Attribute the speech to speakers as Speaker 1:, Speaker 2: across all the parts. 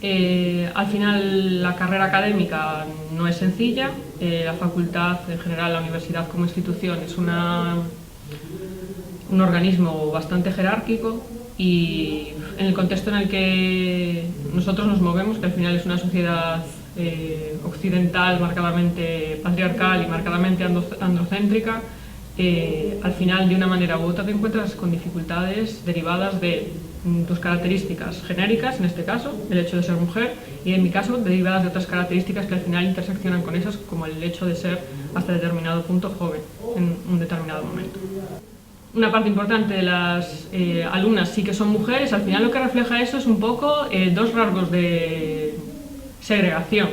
Speaker 1: Al final la carrera académica no es sencilla, la facultad, en general la universidad como institución, es un organismo bastante jerárquico y en el contexto en el que nosotros nos movemos, que al final es una sociedad occidental marcadamente patriarcal y marcadamente androcéntrica, al final de una manera u otra te encuentras con dificultades derivadas de tus características genéricas, en este caso, el hecho de ser mujer, y en mi caso derivadas de otras características que al final interseccionan con esas, como el hecho de ser hasta determinado punto joven en un determinado momento. Una parte importante de las alumnas sí que son mujeres. Al final lo que refleja eso es un poco dos rasgos de segregación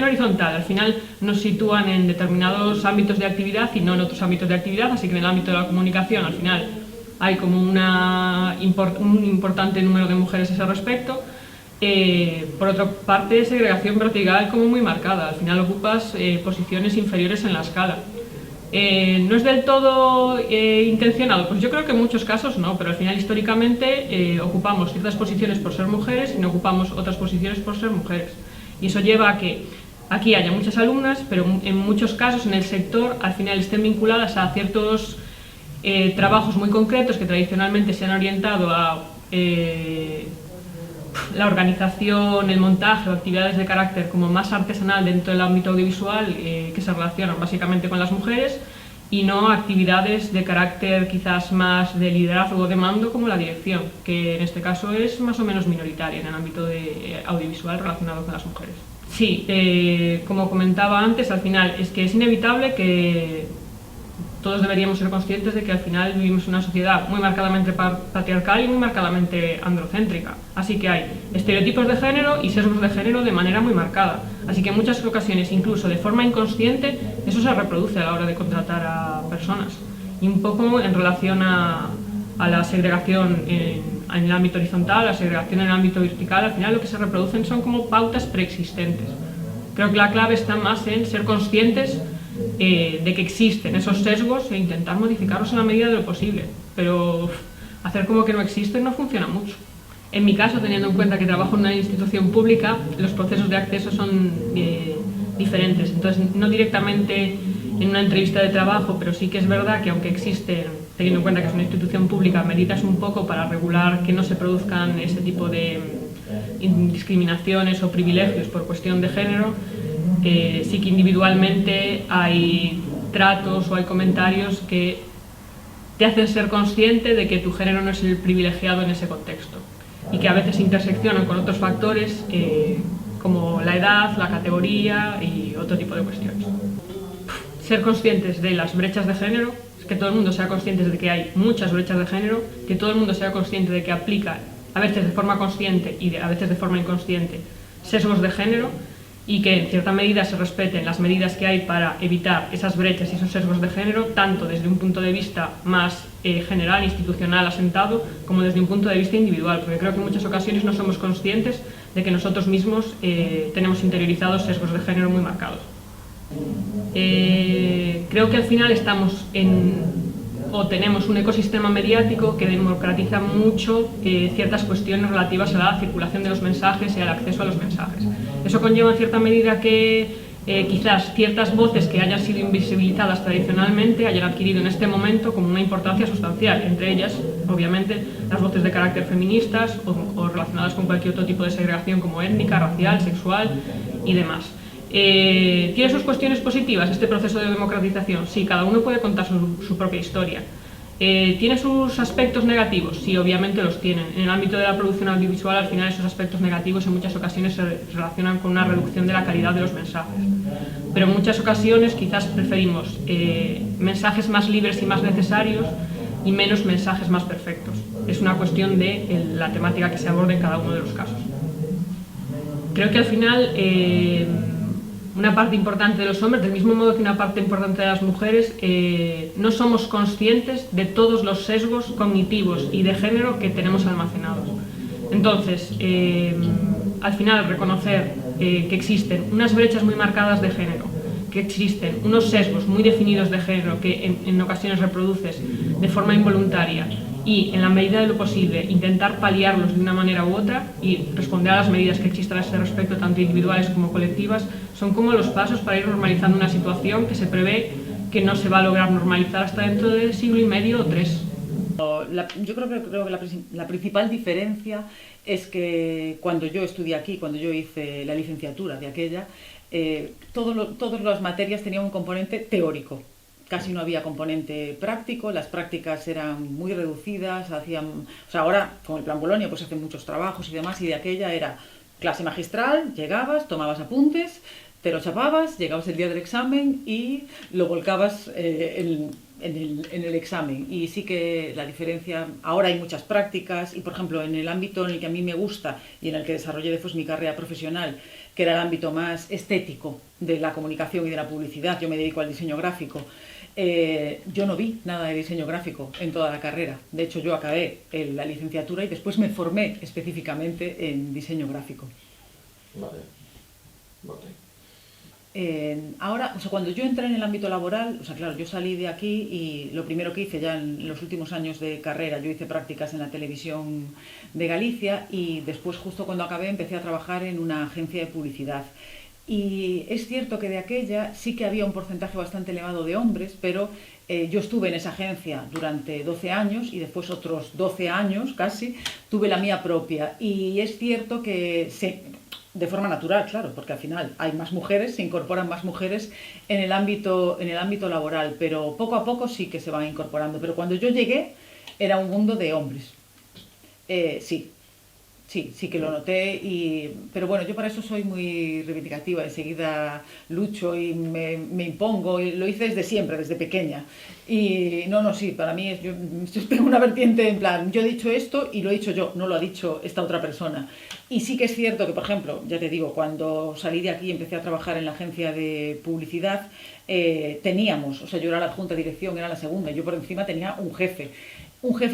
Speaker 1: horizontal. Al final nos sitúan en determinados ámbitos de actividad y no en otros ámbitos de actividad, así que en el ámbito de la comunicación al final hay como un importante número de mujeres a ese respecto. Por otra parte, segregación vertical como muy marcada. Al final ocupas posiciones inferiores en la escala. ¿No es del todo intencionado? Pues yo creo que en muchos casos no, pero al final históricamente ocupamos ciertas posiciones por ser mujeres y no ocupamos otras posiciones por ser mujeres. Y eso lleva a que aquí haya muchas alumnas, pero en muchos casos en el sector al final estén vinculadas a ciertos trabajos muy concretos que tradicionalmente se han orientado a la organización, el montaje o actividades de carácter como más artesanal dentro del ámbito audiovisual que se relacionan básicamente con las mujeres y no actividades de carácter quizás más de liderazgo o de mando como la dirección, que en este caso es más o menos minoritaria en el ámbito de audiovisual relacionado con las mujeres. Sí, como comentaba antes, al final es que es inevitable que todos deberíamos ser conscientes de que al final vivimos en una sociedad muy marcadamente patriarcal y muy marcadamente androcéntrica. Así que hay estereotipos de género y sesgos de género de manera muy marcada. Así que en muchas ocasiones, incluso de forma inconsciente, eso se reproduce a la hora de contratar a personas. Y un poco en relación a la segregación en el ámbito horizontal, la segregación en el ámbito vertical, al final lo que se reproducen son como pautas preexistentes. Creo que la clave está más en ser conscientes de que existen esos sesgos e intentar modificarlos en la medida de lo posible, pero hacer como que no existen no funciona mucho. En mi caso, teniendo en cuenta que trabajo en una institución pública, los procesos de acceso son diferentes, entonces no directamente en una entrevista de trabajo, pero sí que es verdad que aunque existen, teniendo en cuenta que es una institución pública, medidas un poco para regular que no se produzcan ese tipo de discriminaciones o privilegios por cuestión de género. Sí que individualmente hay tratos o hay comentarios que te hacen ser consciente de que tu género no es el privilegiado en ese contexto y que a veces interseccionan con otros factores como la edad, la categoría y otro tipo de cuestiones. Ser conscientes de las brechas de género, que todo el mundo sea consciente de que hay muchas brechas de género, que todo el mundo sea consciente de que aplica a veces de forma consciente y a veces de forma inconsciente sesgos de género, y que en cierta medida se respeten las medidas que hay para evitar esas brechas y esos sesgos de género, tanto desde un punto de vista más general, institucional, asentado, como desde un punto de vista individual, porque creo que en muchas ocasiones no somos conscientes de que nosotros mismos tenemos interiorizados sesgos de género muy marcados. Creo que al final estamos tenemos un ecosistema mediático que democratiza mucho ciertas cuestiones relativas a la circulación de los mensajes y al acceso a los mensajes. Eso conlleva en cierta medida que quizás ciertas voces que hayan sido invisibilizadas tradicionalmente hayan adquirido en este momento como una importancia sustancial, entre ellas, obviamente, las voces de carácter feministas o relacionadas con cualquier otro tipo de segregación como étnica, racial, sexual y demás. ¿Tiene sus cuestiones positivas este proceso de democratización? Sí, cada uno puede contar su propia historia. ¿Tiene sus aspectos negativos? Sí, obviamente los tienen. En el ámbito de la producción audiovisual, al final esos aspectos negativos en muchas ocasiones se relacionan con una reducción de la calidad de los mensajes. Pero en muchas ocasiones quizás preferimos mensajes más libres y más necesarios y menos mensajes más perfectos. Es una cuestión de la temática que se aborda en cada uno de los casos. Creo que al final una parte importante de los hombres, del mismo modo que una parte importante de las mujeres, no somos conscientes de todos los sesgos cognitivos y de género que tenemos almacenados. Entonces, al final reconocer que existen unas brechas muy marcadas de género, que existen unos sesgos muy definidos de género que en ocasiones reproduces de forma involuntaria y, en la medida de lo posible, intentar paliarlos de una manera u otra y responder a las medidas que existan a ese respecto, tanto individuales como colectivas, son como los pasos para ir normalizando una situación que se prevé que no se va a lograr normalizar hasta dentro de siglo y medio o 3.
Speaker 2: Yo creo que la principal diferencia es que cuando yo estudié aquí, cuando yo hice la licenciatura de aquella, todas las materias tenían un componente teórico. Casi no había componente práctico, las prácticas eran muy reducidas, ahora con el Plan Bolonia pues hacen muchos trabajos y demás, y de aquella era clase magistral, llegabas, tomabas apuntes, te lo chapabas, llegabas el día del examen y lo volcabas en el examen. Y sí que la diferencia, ahora hay muchas prácticas y, por ejemplo, en el ámbito en el que a mí me gusta y en el que desarrollé después mi carrera profesional, que era el ámbito más estético de la comunicación y de la publicidad, yo me dedico al diseño gráfico, yo no vi nada de diseño gráfico en toda la carrera. De hecho, yo acabé la licenciatura y después me formé específicamente en diseño gráfico.
Speaker 3: Vale. Vale.
Speaker 2: Ahora, cuando yo entré en el ámbito laboral, claro, yo salí de aquí y lo primero que hice ya en los últimos años de carrera, yo hice prácticas en la televisión de Galicia y después, justo cuando acabé, empecé a trabajar en una agencia de publicidad. Y es cierto que de aquella sí que había un porcentaje bastante elevado de hombres, pero yo estuve en esa agencia durante 12 años y después otros 12 años casi tuve la mía propia. Y es cierto que de forma natural, claro, porque al final hay más mujeres, se incorporan más mujeres en el ámbito laboral, pero poco a poco sí que se van incorporando. Pero cuando yo llegué era un mundo de hombres. Sí que lo noté, pero bueno, yo para eso soy muy reivindicativa, enseguida lucho y me impongo, y lo hice desde siempre, desde pequeña. Y sí, para mí yo tengo una vertiente en plan, yo he dicho esto y lo he dicho yo, no lo ha dicho esta otra persona. Y sí que es cierto que, por ejemplo, ya te digo, cuando salí de aquí y empecé a trabajar en la agencia de publicidad, teníamos, yo era la adjunta de dirección, era la segunda, yo por encima tenía un jefe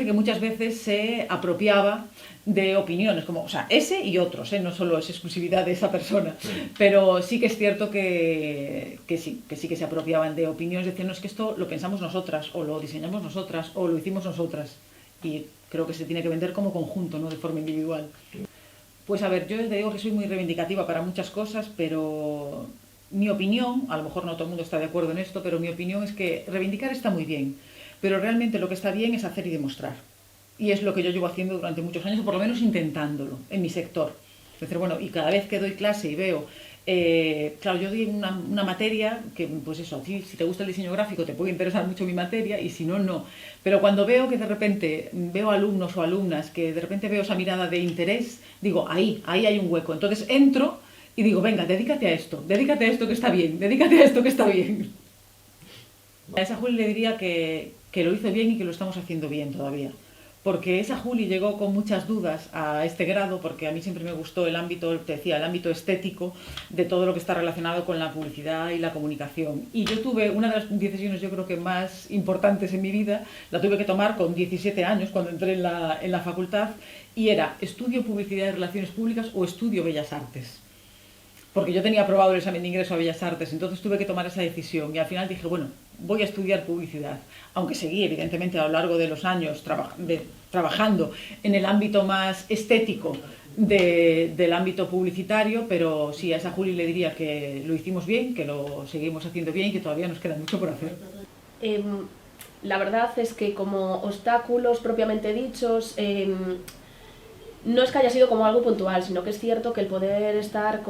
Speaker 2: que muchas veces se apropiaba de opiniones, como, ese y otros, no solo es exclusividad de esa persona, pero sí que es cierto que sí que se apropiaban de opiniones, diciendo es que esto lo pensamos nosotras, o lo diseñamos nosotras, o lo hicimos nosotras, y creo que se tiene que vender como conjunto, no de forma individual. Pues a ver, yo te digo que soy muy reivindicativa para muchas cosas, pero mi opinión, a lo mejor no todo el mundo está de acuerdo en esto, pero mi opinión es que reivindicar está muy bien, pero realmente lo que está bien es hacer y demostrar. Y es lo que yo llevo haciendo durante muchos años, o por lo menos intentándolo, en mi sector. Es decir, bueno, y cada vez que doy clase y veo, claro, yo doy una materia que, pues eso, si te gusta el diseño gráfico te puede interesar mucho mi materia, y si no, no. Pero cuando veo que de repente veo alumnos o alumnas, que de repente veo esa mirada de interés, digo, ahí hay un hueco. Entonces entro y digo, venga, dedícate a esto que está bien, dedícate a esto que está bien. A esa Juli le diría que lo hizo bien y que lo estamos haciendo bien todavía. Porque esa Juli llegó con muchas dudas a este grado, porque a mí siempre me gustó el ámbito estético de todo lo que está relacionado con la publicidad y la comunicación. Y yo tuve una de las decisiones, yo creo que más importantes en mi vida, la tuve que tomar con 17 años, cuando entré en la facultad, y era, ¿estudio publicidad y relaciones públicas o estudio bellas artes? Porque yo tenía aprobado el examen de ingreso a Bellas Artes, entonces tuve que tomar esa decisión y al final dije, bueno, voy a estudiar publicidad, aunque seguí evidentemente a lo largo de los años trabajando en el ámbito más estético del ámbito publicitario, pero sí, a esa Juli le diría que lo hicimos bien, que lo seguimos haciendo bien y que todavía nos queda mucho por hacer.
Speaker 4: La verdad es que como obstáculos propiamente dichos, no es que haya sido como algo puntual, sino que es cierto que el poder estar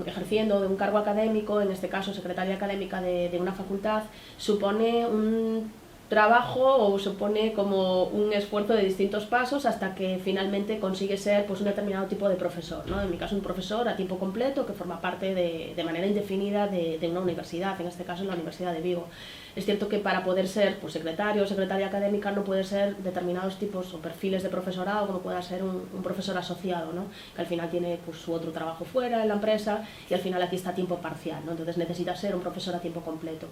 Speaker 4: ejerciendo de un cargo académico, en este caso secretaria académica de una facultad, supone un trabajo o supone como un esfuerzo de distintos pasos hasta que finalmente consigue ser pues un determinado tipo de profesor, ¿no? En mi caso un profesor a tiempo completo que forma parte de manera indefinida de una universidad, en este caso en la Universidad de Vigo. Es cierto que para poder ser pues, secretario o secretaria académica no puede ser determinados tipos o perfiles de profesorado como pueda ser un profesor asociado, ¿no? Que al final tiene pues, su otro trabajo fuera en la empresa y al final aquí está a tiempo parcial, ¿no? Entonces necesita ser un profesor a tiempo completo.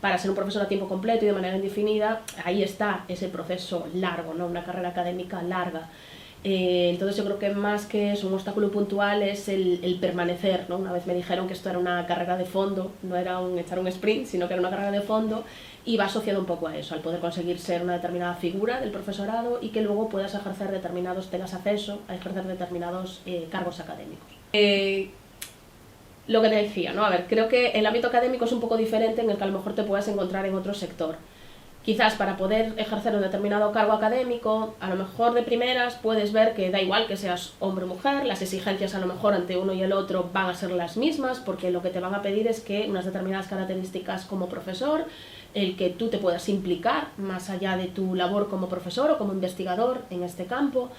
Speaker 4: Para ser un profesor a tiempo completo y de manera indefinida, ahí está ese proceso largo, ¿no? Una carrera académica larga. Entonces yo creo que más que es un obstáculo puntual es el permanecer, ¿no? Una vez me dijeron que esto era una carrera de fondo, no era echar un sprint, sino que era una carrera de fondo, y va asociado un poco a eso, al poder conseguir ser una determinada figura del profesorado y que luego puedas ejercer tengas acceso a ejercer determinados cargos académicos. Lo que te decía, ¿no? A ver, creo que el ámbito académico es un poco diferente en el que a lo mejor te puedas encontrar en otro sector. Quizás para poder ejercer un determinado cargo académico, a lo mejor de primeras puedes ver que da igual que seas hombre o mujer, las exigencias a lo mejor ante uno y el otro van a ser las mismas, porque lo que te van a pedir es que unas determinadas características como profesor, el que tú te puedas implicar más allá de tu labor como profesor o como investigador en este campo,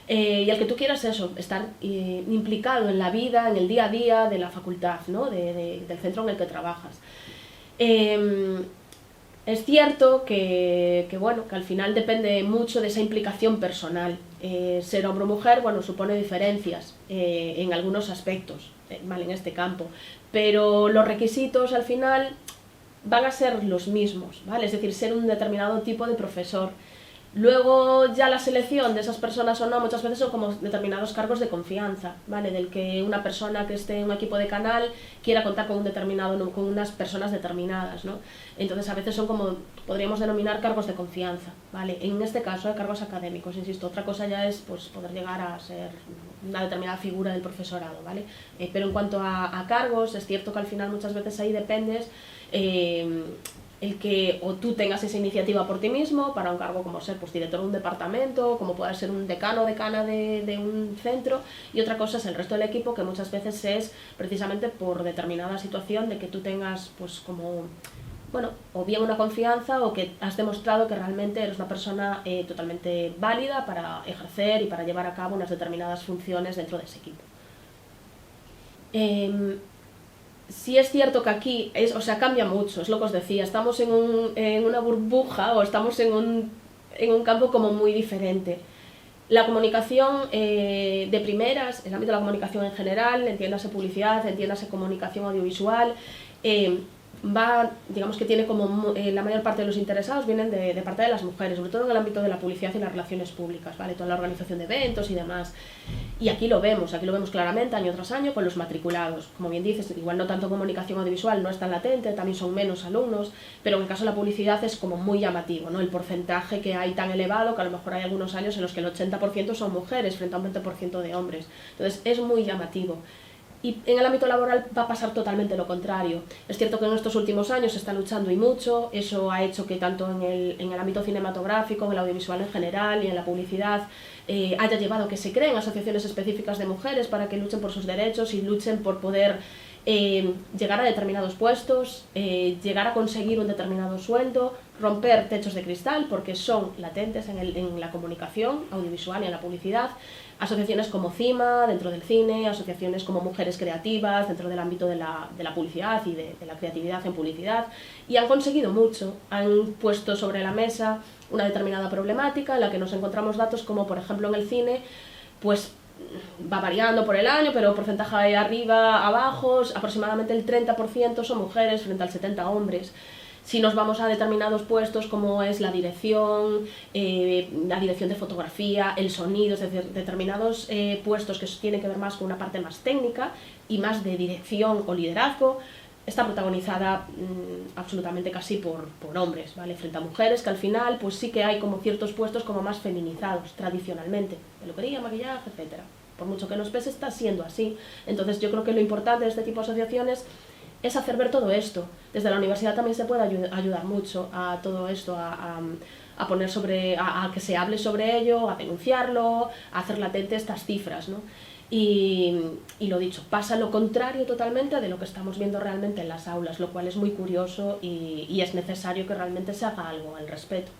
Speaker 4: y el que tú quieras eso, estar implicado en la vida, en el día a día de la facultad, ¿no? Del centro en el que trabajas. Es cierto que al final depende mucho de esa implicación personal. Ser hombre o mujer, bueno, supone diferencias en algunos aspectos, ¿vale? En este campo, pero los requisitos al final van a ser los mismos, ¿vale? Es decir, ser un determinado tipo de profesor. Luego ya la selección de esas personas o no muchas veces son como determinados cargos de confianza, ¿vale? Del que una persona que esté en un equipo de canal quiera contar con con unas personas determinadas, ¿no? Entonces a veces son como, podríamos denominar cargos de confianza, ¿vale? En este caso de cargos académicos, insisto, otra cosa ya es pues poder llegar a ser una determinada figura del profesorado, ¿vale? Pero en cuanto a cargos, es cierto que al final muchas veces ahí dependes el que o tú tengas esa iniciativa por ti mismo para un cargo como ser pues, director de un departamento, como pueda ser un decano o decana de un centro, y otra cosa es el resto del equipo, que muchas veces es precisamente por determinada situación de que tú tengas pues como, bueno, o bien una confianza o que has demostrado que realmente eres una persona totalmente válida para ejercer y para llevar a cabo unas determinadas funciones dentro de ese equipo. Sí es cierto que aquí, cambia mucho, es lo que os decía, estamos en una burbuja o estamos en un campo como muy diferente. La comunicación de primeras, el ámbito de la comunicación en general, entiéndase publicidad, entiéndase comunicación audiovisual, digamos que tiene como la mayor parte de los interesados vienen de parte de las mujeres, sobre todo en el ámbito de la publicidad y las relaciones públicas, ¿vale? Toda la organización de eventos y demás. Y aquí lo vemos claramente año tras año con los matriculados. Como bien dices, igual no tanto comunicación audiovisual, no es tan latente, también son menos alumnos, pero en el caso de la publicidad es como muy llamativo, ¿no? El porcentaje que hay tan elevado, que a lo mejor hay algunos años en los que el 80% son mujeres frente a un 20% de hombres. Entonces es muy llamativo. Y en el ámbito laboral va a pasar totalmente lo contrario. Es cierto que en estos últimos años se está luchando y mucho, eso ha hecho que tanto en el ámbito cinematográfico, en el audiovisual en general y en la publicidad haya llevado que se creen asociaciones específicas de mujeres para que luchen por sus derechos y luchen por poder llegar a determinados puestos, llegar a conseguir un determinado sueldo, romper techos de cristal porque son latentes en la comunicación audiovisual y en la publicidad. Asociaciones como CIMA, dentro del cine, asociaciones como Mujeres Creativas, dentro del ámbito de la publicidad y de la creatividad en publicidad, y han conseguido mucho, han puesto sobre la mesa una determinada problemática en la que nos encontramos datos como, por ejemplo, en el cine, pues va variando por el año, pero porcentaje de arriba, abajo, aproximadamente el 30% son mujeres frente al 70% hombres. Si nos vamos a determinados puestos como es la dirección de fotografía, el sonido, es decir, determinados puestos que tienen que ver más con una parte más técnica y más de dirección o liderazgo, está protagonizada absolutamente casi por hombres, ¿vale? Frente a mujeres, que al final pues sí que hay como ciertos puestos como más feminizados tradicionalmente, peluquería, maquillaje, etcétera. Por mucho que nos pese, está siendo así. Entonces yo creo que lo importante de este tipo de asociaciones es hacer ver todo esto. Desde la universidad también se puede ayudar mucho a todo esto, a poner a que se hable sobre ello, a denunciarlo, a hacer latente estas cifras, ¿no? Y lo dicho, pasa lo contrario totalmente de lo que estamos viendo realmente en las aulas, lo cual es muy curioso y es necesario que realmente se haga algo al respecto.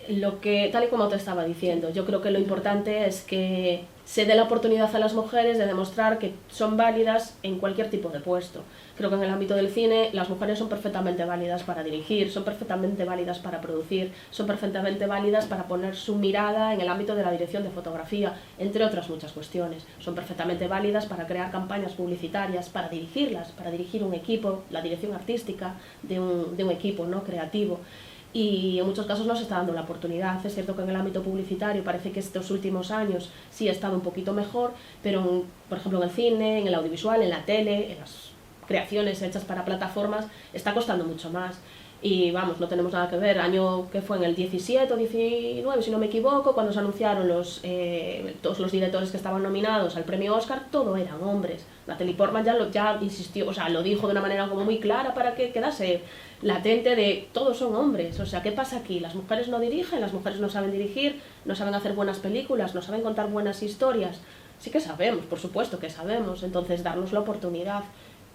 Speaker 4: Tal y como te estaba diciendo, yo creo que lo importante es que se dé la oportunidad a las mujeres de demostrar que son válidas en cualquier tipo de puesto. Creo que en el ámbito del cine las mujeres son perfectamente válidas para dirigir, son perfectamente válidas para producir, son perfectamente válidas para poner su mirada en el ámbito de la dirección de fotografía, entre otras muchas cuestiones. Son perfectamente válidas para crear campañas publicitarias, para dirigirlas, para dirigir un equipo, la dirección artística de un equipo, ¿no? Creativo. y en muchos casos no se está dando la oportunidad. Es cierto que en el ámbito publicitario parece que estos últimos años sí ha estado un poquito mejor, pero por ejemplo en el cine, en el audiovisual, en la tele, en las creaciones hechas para plataformas, está costando mucho más. Y vamos, no tenemos nada que ver, año que fue en el 17 o 19, si no me equivoco, cuando se anunciaron todos los directores que estaban nominados al premio Oscar, todo eran hombres. Natalie Portman ya insistió, o sea, lo dijo de una manera como muy clara para que quedase latente de todos son hombres. O sea, ¿qué pasa aquí? Las mujeres no dirigen, las mujeres no saben dirigir, no saben hacer buenas películas, no saben contar buenas historias. Sí que sabemos, por supuesto que sabemos, entonces darnos la oportunidad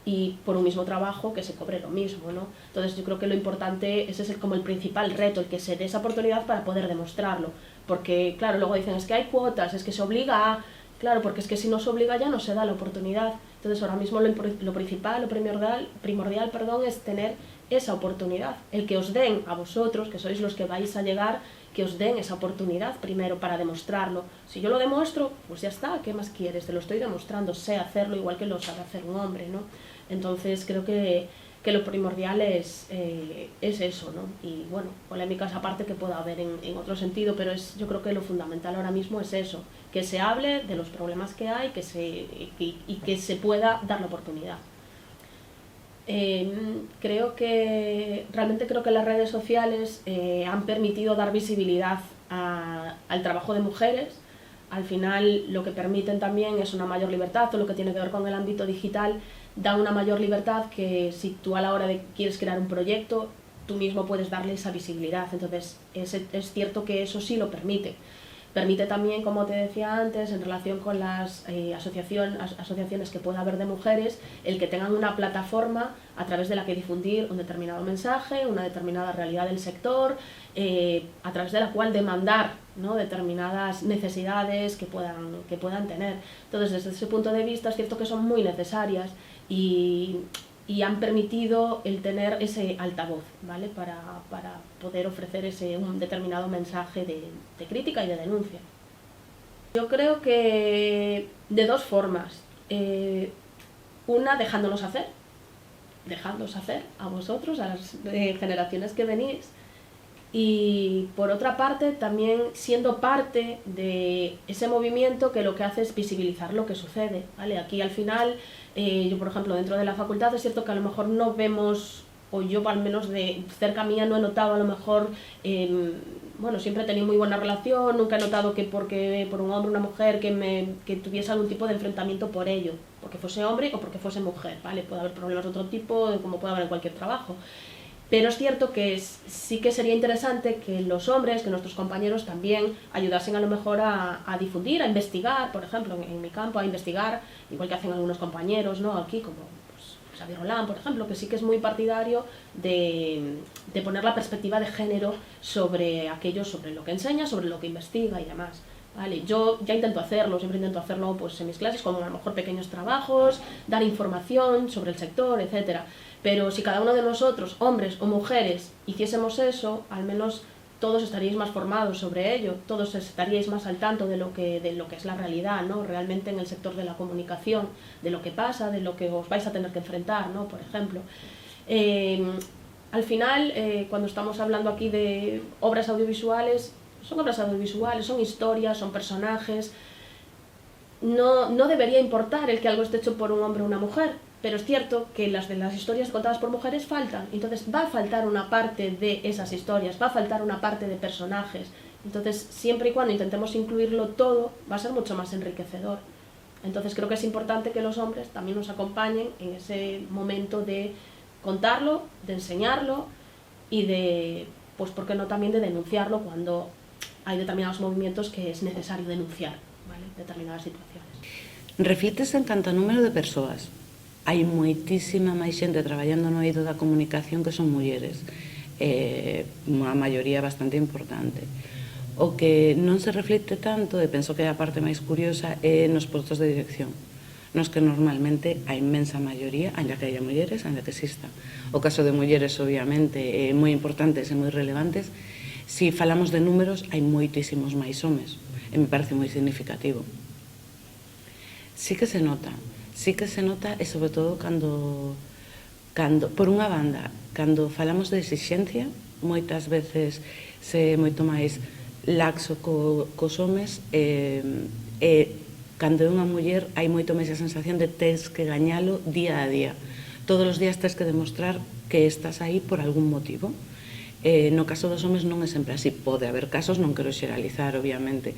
Speaker 4: y por un mismo trabajo que se cobre lo mismo, ¿no? Entonces yo creo que lo importante, ese es como el principal reto, el que se dé esa oportunidad para poder demostrarlo, porque claro, luego dicen, es que hay cuotas, es que se obliga a... Claro, porque es que si no se obliga ya no se da la oportunidad. Entonces ahora mismo lo principal, lo primordial, es tener esa oportunidad, el que os den a vosotros, que sois los que vais a llegar, que os den esa oportunidad primero para demostrarlo. Si yo lo demuestro, pues ya está, ¿qué más quieres? Te lo estoy demostrando, sé hacerlo igual que lo sabe hacer un hombre, ¿no? Entonces creo que lo primordial es eso, ¿no? Y bueno, polémicas aparte que pueda haber en otro sentido, pero yo creo que lo fundamental ahora mismo es eso, que se hable de los problemas que hay y que se pueda dar la oportunidad. Realmente creo que las redes sociales han permitido dar visibilidad al trabajo de mujeres. Al final lo que permiten también es una mayor libertad, todo lo que tiene que ver con el ámbito digital da una mayor libertad, que si tú a la hora de quieres crear un proyecto, tú mismo puedes darle esa visibilidad. Entonces es cierto que eso sí lo permite. Permite también, como te decía antes, en relación con las asociaciones que pueda haber de mujeres, el que tengan una plataforma a través de la que difundir un determinado mensaje, una determinada realidad del sector, a través de la cual demandar, ¿no?, determinadas necesidades que puedan tener. Entonces, desde ese punto de vista, es cierto que son muy necesarias y han permitido el tener ese altavoz, ¿vale?, para poder ofrecer un determinado mensaje de crítica y de denuncia. Yo creo que de dos formas. Una, dejándonos hacer a vosotros, a las generaciones que venís, y por otra parte también siendo parte de ese movimiento que lo que hace es visibilizar lo que sucede, ¿vale? Aquí al final, yo por ejemplo dentro de la facultad es cierto que a lo mejor no vemos, o yo al menos de cerca mía no he notado a lo mejor, bueno, siempre he tenido muy buena relación, nunca he notado que porque por un hombre o una mujer que tuviese algún tipo de enfrentamiento por ello, porque fuese hombre o porque fuese mujer, ¿vale? Puede haber problemas de otro tipo, como puede haber en cualquier trabajo. Pero es cierto que sí que sería interesante que los hombres, que nuestros compañeros también ayudasen a lo mejor a difundir, a investigar, por ejemplo, en mi campo, a investigar, igual que hacen algunos compañeros, ¿no?, aquí, como pues, Xavier Roland, por ejemplo, que sí que es muy partidario de poner la perspectiva de género sobre aquello, sobre lo que enseña, sobre lo que investiga y demás. Vale, yo ya intento hacerlo, siempre intento hacerlo pues, en mis clases, como a lo mejor pequeños trabajos, dar información sobre el sector, etcétera. Pero si cada uno de nosotros, hombres o mujeres, hiciésemos eso, al menos todos estaríais más formados sobre ello, todos estaríais más al tanto de lo que es la realidad, ¿no?, realmente en el sector de la comunicación, de lo que pasa, de lo que os vais a tener que enfrentar, ¿no?, por ejemplo. Al final, cuando estamos hablando aquí de obras audiovisuales, son historias, son personajes. No debería importar el que algo esté hecho por un hombre o una mujer, pero es cierto que las historias contadas por mujeres faltan, entonces va a faltar una parte de esas historias, va a faltar una parte de personajes. Entonces, siempre y cuando intentemos incluirlo todo, va a ser mucho más enriquecedor. Entonces creo que es importante que los hombres también nos acompañen en ese momento de contarlo, de enseñarlo y de, pues por qué no también de denunciarlo cuando hay determinados movimientos que es necesario denunciar, ¿vale?, determinadas situaciones.
Speaker 5: Reflítese en canto a número de persoas. Hai moitísima máis xente traballando no eido da comunicación que son mulleres, unha maioría bastante importante. O que non se reflite tanto, e penso que é a parte máis curiosa, é nos postos de dirección, nos que normalmente a inmensa maioría, ainda que haya mulleres, ainda que exista. O caso de mulleres, obviamente, moi importantes e moi relevantes. Si falamos de números, hai moitísimos máis homes, e me parece moi significativo. Sí que se nota, e sobre todo cando por unha banda, cando falamos de exixencia, moitas veces se moito máis laxo cos homes, cando é unha muller hai moito máis a sensación de tens que gañalo día a día. Todos os días tens que demostrar que estás aí por algún motivo. No caso dos homes non é sempre así, pode haber casos, non quero xeralizar, obviamente.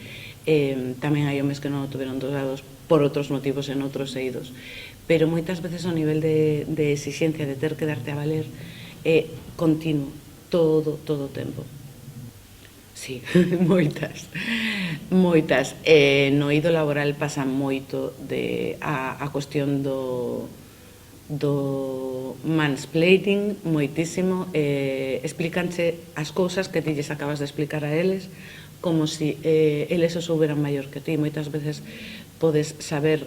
Speaker 5: Tamén hai homes que non o tuveron dosados por outros motivos en outros eidos. Pero moitas veces o nivel de exixencia de ter que darte a valer é continuo, todo o tempo. Sí, moitas. No eido laboral pasa moito a cuestión do mansplaining, moitísimo. Explícanse as cousas que ti lles acabas de explicar a eles como si eles o souberan maior que ti. Moitas veces podes saber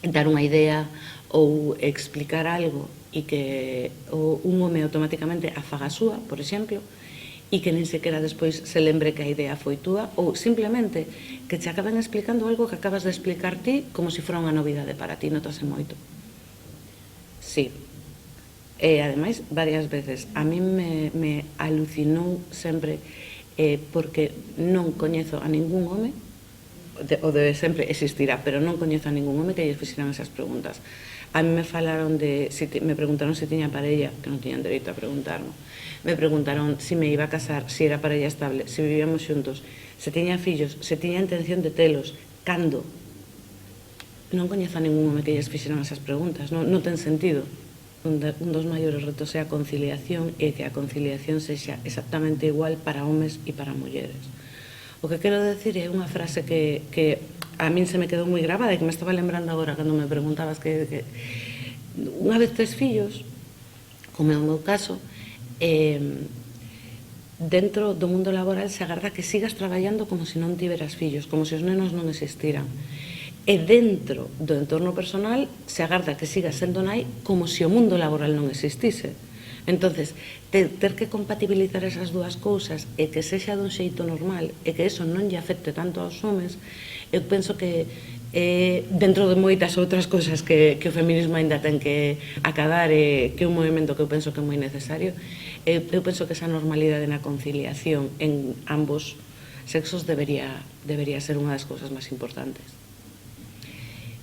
Speaker 5: dar unha idea ou explicar algo e que un home automáticamente afaga a súa, por exemplo, e que nin sequera despois se lembre que a idea foi túa, ou simplemente que te acaben explicando algo que acabas de explicar ti como se fora unha novidade para ti, notase moito. Sí. E, ademais, varias veces. A mí me alucinou sempre porque non coñezo a ningún home, o de sempre existirá, pero non coñezo a ningún home que lles fixeran esas preguntas. A mí me falaron me preguntaron se tiña parella, que non tiñan dereito a preguntarme. Me preguntaron se me iba a casar, se era parella estable, se vivíamos xuntos, se tiña fillos, se tiña intención de telos, cando. Non coñezo a ningún home que lles fixeran esas preguntas, non ten sentido. Un dos maiores retos é a conciliación e que a conciliación sexa exactamente igual para homes e para mulleres. O que quero decir é unha frase que a min se me quedou moi grabada e que me estaba lembrando agora cando me preguntabas que unha vez tes fillos, como é o meu caso, dentro do mundo laboral se agarda que sigas traballando como se non tiveras fillos, como se os nenos non existiran. E dentro do entorno personal se agarda que sigas sendo nai como se o mundo laboral non existise. Entonces, ter que compatibilizar esas dúas cousas e que sexa dun xeito normal e que eso non lle afecte tanto aos homes, eu penso que dentro de moitas outras cousas que o feminismo ainda ten que acabar e que é un movimento que eu penso que é moi necesario, eu penso que esa normalidade na conciliación en ambos sexos debería ser unha das cousas máis importantes.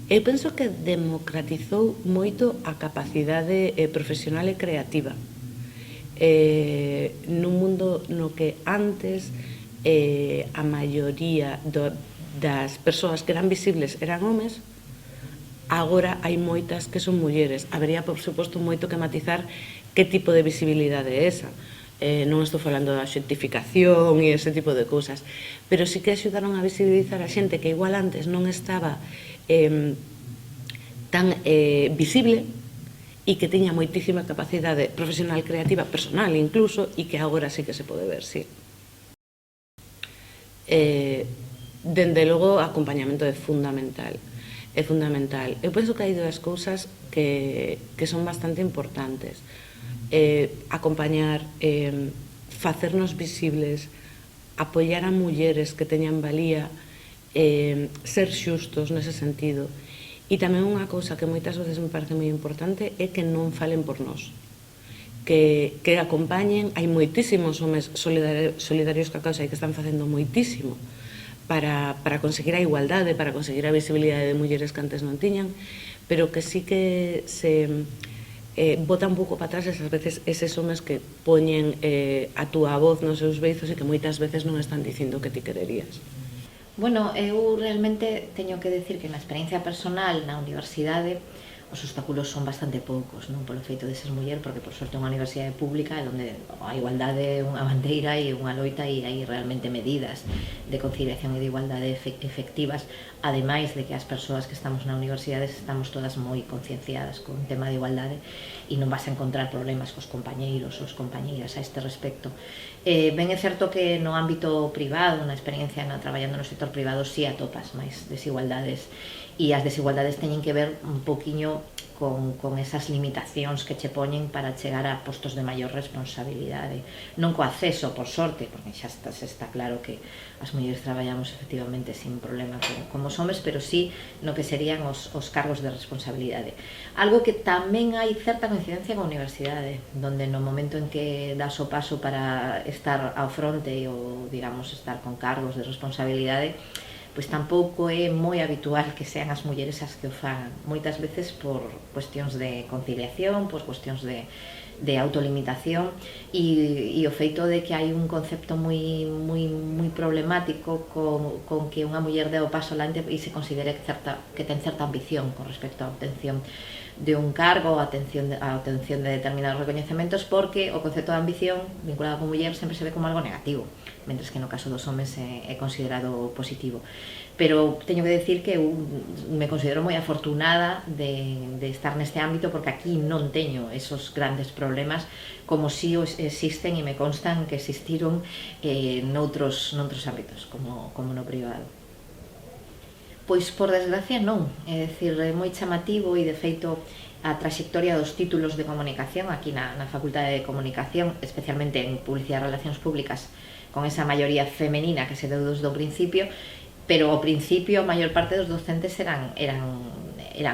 Speaker 5: Eu penso que democratizou moito a capacidade profesional e creativa. Nun mundo no que antes a maioría das persoas que eran visibles eran homes, agora hai moitas que son mulleres. Habería, por suposto, moito que matizar que tipo de visibilidade é esa. Non estou falando da xentificación e ese tipo de cousas, pero sí que axudaron a visibilizar a xente que igual antes non estaba tan visible e que tiña moitísima capacidade profesional, creativa, personal incluso, e que agora sí que se pode ver, sí. Dende logo, acompañamento é fundamental. É fundamental. Eu penso que hai dúas cousas que son bastante importantes. Acompañar, facernos visibles, apoiar a mulleres que teñan valía, ser xustos nese sentido. E tamén unha cousa que moitas veces me parece moi importante é que non falen por nós, que acompañen. Hai moitísimos homes solidarios ca causa e que están facendo moitísimo para conseguir a igualdade, para conseguir a visibilidade de mulleres que antes non tiñan, pero que sí que se bota un pouco para atrás esas veces eses homes que poñen a túa voz nos seus beizos e que moitas veces non están dicindo que ti quererías.
Speaker 6: Bueno, eu realmente teño que decir que na experiencia personal na universidade os obstáculos son bastante poucos, non polo feito de ser muller, porque por sorte é unha universidade pública onde a igualdade é unha bandeira e unha loita e hai realmente medidas de conciliación e de igualdade efectivas, ademais de que as persoas que estamos na universidade estamos todas moi concienciadas con o tema de igualdade e non vas a encontrar problemas cos compañeiros ou as compañeiras a este respecto. Ben é certo que no ámbito privado, na experiencia traballando no sector privado, si atopas máis desigualdades, e as desigualdades teñen que ver un poquinho con esas limitacións que che poñen para chegar a postos de maior responsabilidade. Non co acceso, por sorte, porque xa está claro que as mulleres traballamos efectivamente sin problema como os homes, pero sí no que serían os cargos de responsabilidade. Algo que tamén hai certa coincidencia con a universidade, donde no momento en que das o paso para estar ao fronte ou, digamos, estar con cargos de responsabilidade, pois tampouco é moi habitual que sean as mulleres as que o fagan, moitas veces por cuestións de conciliación, por cuestións de autolimitación, e o feito de que hai un concepto moi problemático con que unha muller dé o paso alante e se considere que ten certa ambición con respecto á obtención de un cargo, a obtención de determinados recoñecementos, porque o concepto de ambición vinculado con muller sempre se ve como algo negativo, mentres que no caso dos homes é considerado positivo. Pero teño que decir que eu me considero moi afortunada de estar neste ámbito, porque aquí non teño esos grandes problemas como si existen, e me constan que existiron noutros ámbitos, como no privado. Pois, por desgracia, non. É dicir, é moi chamativo, e de feito a traxectoria dos títulos de comunicación aquí na Facultade de Comunicación, especialmente en Publicidade e Relacións Públicas, con esa maioría femenina que se deu desde o principio, pero ao principio a maior parte dos docentes eran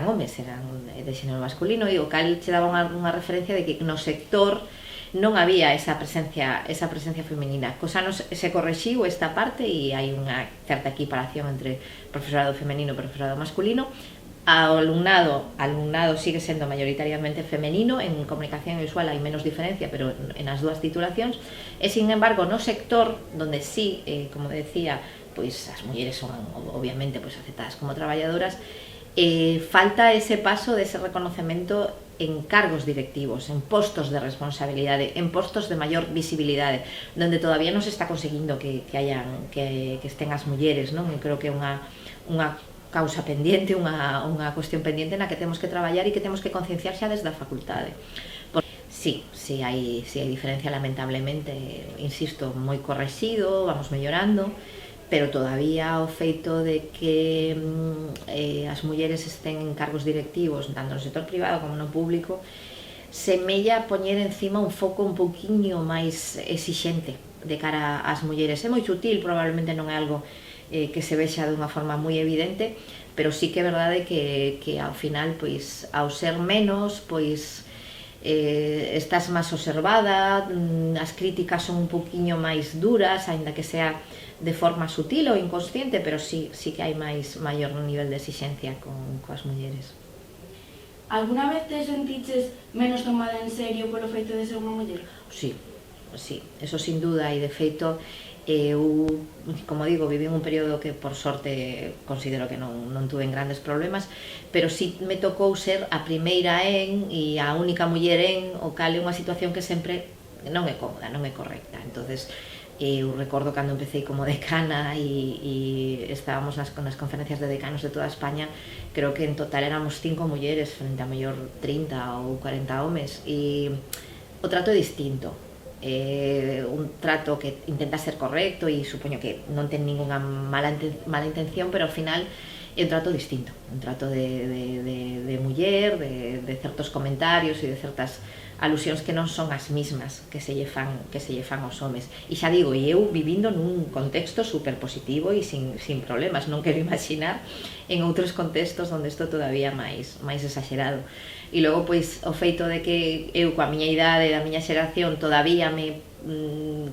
Speaker 6: homes, eran de xénero masculino, e o cal che daba unha referencia de que no sector non había esa presencia femenina. Cosa se correxiu esta parte, e hai unha certa equiparación entre profesorado femenino e profesorado masculino. O alumnado sigue sendo maioritariamente femenino, en comunicación visual hai menos diferencia, pero en as dúas titulacións, e sin embargo no sector, donde sí, como decía, pois as mulleres son obviamente aceptadas como traballadoras, falta ese paso dese reconocemento en cargos directivos, en postos de responsabilidade, en postos de maior visibilidade, donde todavía non se está conseguindo que estén as mulleres, non? E creo que é unha causa pendiente, unha cuestión pendiente na que temos que traballar e que temos que concienciar xa desde a facultade. Sí hai diferencia, lamentablemente, insisto, moi correxido, vamos mellorando, pero todavía o feito de que as mulleres estén en cargos directivos, tanto no sector privado como no público, semella poñer encima un foco un pouquiño máis exixente de cara ás mulleres. É moi sutil, probablemente non é algo que se vexa de unha forma moi evidente, pero sí que é verdade que ao final, pois, ao ser menos, pois, estás máis observada, as críticas son un pouquiño máis duras, aínda que sea de forma sutil ou inconsciente, pero sí que hai maior nivel de exixencia coas mulleres.
Speaker 7: Alguna vez te sentiches menos tomada en serio polo feito de ser unha muller?
Speaker 6: Sí, eso sin duda, e de feito eu, como digo, viví un período que por sorte considero que non tuve grandes problemas, pero sí me tocou ser a primeira e a única muller o cal é unha situación que sempre non é cómoda, non é correcta. Entonces, eu recordo cando empecé como decana e estábamos nas conferencias de decanos de toda España, creo que en total éramos 5 mulleres frente a mellor 30 ou 40 homes, e o trato é distinto. Un trato que intenta ser correcto, e supoño que non ten ninguna mala intención, pero ao final é un trato distinto, un trato de muller, de certos comentarios e de certas alusións que non son as mismas que se lle fan aos homes. E xa digo, e eu vivindo nun contexto super positivo e sin problemas, non quero imaginar en outros contextos onde isto todavía máis exagerado. E logo, pois, o feito de que eu, coa miña idade, da miña xeración, todavía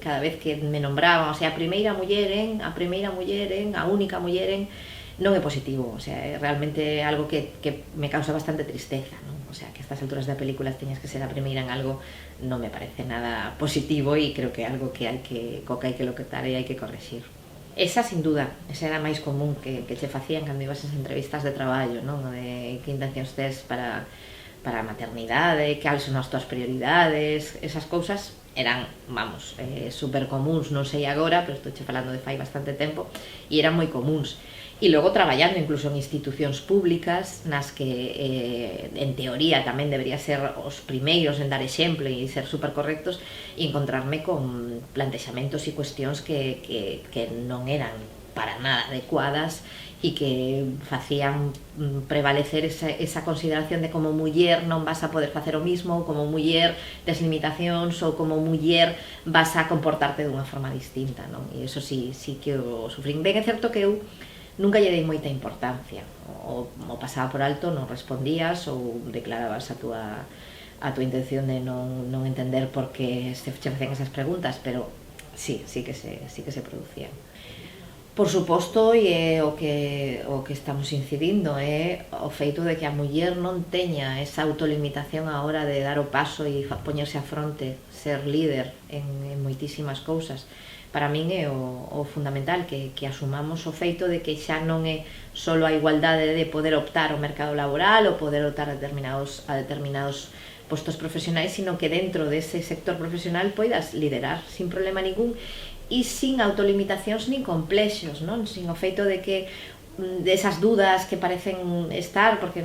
Speaker 6: cada vez que me nombraban, o sea, a primeira muller, a única muller, non é positivo, o sea, é realmente algo que me causa bastante tristeza, non? O sea, que a estas alturas da película teñas que ser a primeira en algo non me parece nada positivo, e creo que é algo que hai que locutar e hai que corregir. Esa, sin duda, esa era máis común que che facían cando ibas as entrevistas de traballo, non? De que intencións tes para a maternidade, cales son as túas prioridades, esas cousas eran, vamos, super comuns, non sei agora, pero estou che falando de fai bastante tempo, e eran moi comuns. E logo traballando incluso en institucións públicas nas que en teoría tamén debería ser os primeiros en dar exemplo e ser supercorrectos, e encontrarme con plantexamentos e cuestións que non eran para nada adecuadas e que facían prevalecer esa consideración de como muller non vas a poder facer o mismo, ou como muller tes limitacións, ou como muller vas a comportarte dunha forma distinta, non? E iso sí que o sufrín. Ben, é certo que eu nunca lle dei moita importancia, o pasaba por alto, non respondías ou declarabas a túa intención de non entender por que se facían esas preguntas, pero sí que se producían. Por suposto, e o que estamos incidindo é o feito de que a muller non teña esa autolimitación a hora de dar o paso e poñerse a fronte, ser líder en moitísimas cousas. Para min é o fundamental que asumamos o feito de que xa non é só a igualdade de poder optar ao mercado laboral ou poder optar a determinados postos profesionais, sino que dentro dese sector profesional poidas liderar sin problema ningún e sin autolimitacións nin complexos, non? Sin o feito de que desas dudas que parecen estar, porque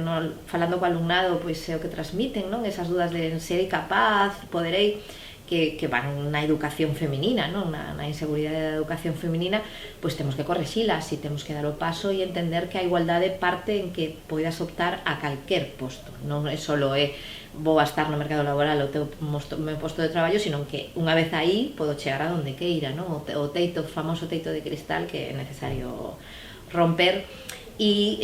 Speaker 6: falando co alumnado pois é o que transmiten, non? Esas dudas de serei capaz, poderei, que van na educación feminina, non? Na inseguridade da educación feminina, pois temos que correxilas e temos que dar o paso e entender que a igualdade parte en que poidas optar a calquer posto, non é só vou a estar no mercado laboral o meu posto de traballo, sino que unha vez aí podo chegar a donde queira, non? O famoso teito de cristal que é necesario romper e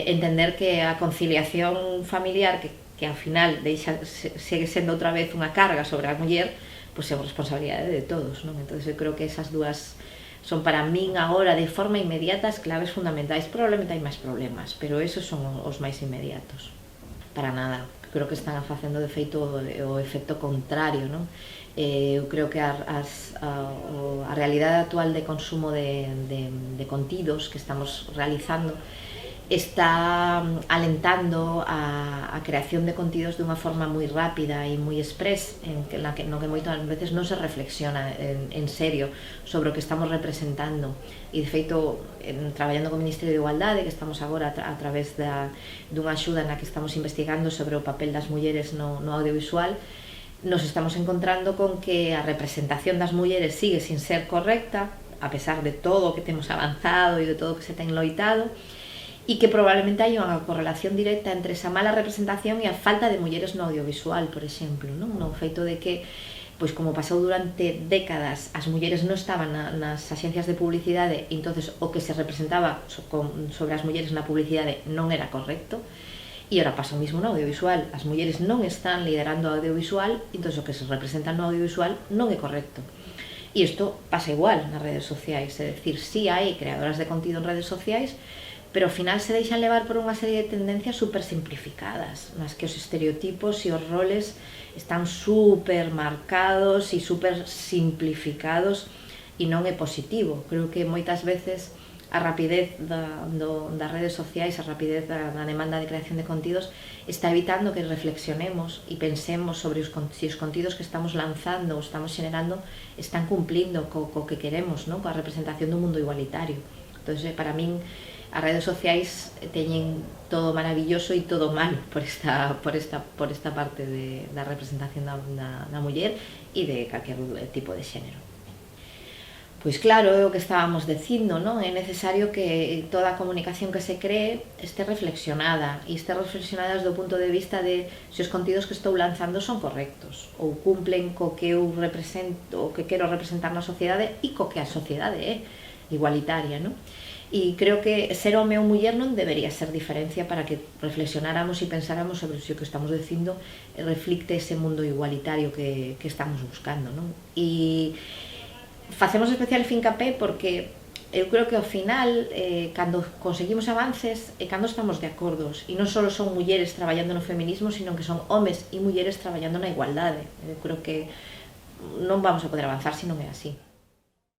Speaker 6: entender que a conciliación familiar que ao final segue sendo outra vez unha carga sobre a muller, pois é unha responsabilidade de todos, non? Entón eu creo que esas dúas son para min agora de forma inmediata as claves fundamentais. Probablemente hai máis problemas, pero esos son os máis inmediatos. Para nada, creo que están facendo de feito o efecto contrario, non? Eu creo que a realidade actual de consumo de contidos que estamos realizando está alentando a creación de contidos dunha forma moi rápida e moi express, no que moitas veces non se reflexiona en serio sobre o que estamos representando. E de feito, traballando co Ministerio de Igualdade, que estamos agora a través dunha axuda na que estamos investigando sobre o papel das mulleres no audiovisual, nos estamos encontrando con que a representación das mulleres sigue sin ser correcta, a pesar de todo o que temos avanzado e de todo o que se ten loitado, e que probablemente hai unha correlación directa entre esa mala representación e a falta de mulleres no audiovisual, por exemplo, non? No feito de que, pois como pasou durante décadas, as mulleres non estaban nas axencias de publicidade, e entonces o que se representaba sobre as mulleres na publicidade non era correcto, e ora pasa o mismo no audiovisual. As mulleres non están liderando o audiovisual, e entón o que se representa no audiovisual non é correcto. E isto pasa igual nas redes sociais, é dicir, si hai creadoras de contido en redes sociais, pero ao final se deixan levar por unha serie de tendencias super simplificadas, nas que os estereotipos e os roles están super marcados e super simplificados, e non é positivo. Creo que moitas veces a rapidez das redes sociais, a rapidez da demanda de creación de contidos está evitando que reflexionemos e pensemos sobre se os contidos que estamos lanzando ou estamos generando están cumplindo co que queremos, coa representación do mundo igualitario. Entón, para min, as redes sociais teñen todo maravilloso e todo malo por esta parte da representación da muller e de calquer tipo de xénero. Pois claro, é o que estábamos dicindo, non? É necesario que toda a comunicación que se cree este reflexionada, e este reflexionada desde o punto de vista de se os contidos que estou lanzando son correctos ou cumplen co que eu represento, o que quero representar na sociedade e co que a sociedade é igualitaria, non? E creo que ser home ou muller non debería ser diferencia para que reflexionáramos e pensáramos sobre se o que estamos dicindo reflicte ese mundo igualitario que estamos buscando, non? E facemos especial fincapé porque eu creo que ao final, cando conseguimos avances, é cando estamos de acordos, e non só son mulleres traballando no feminismo, sino que son homes e mulleres traballando na igualdade. Eu creo que non vamos a poder avanzar se non é así.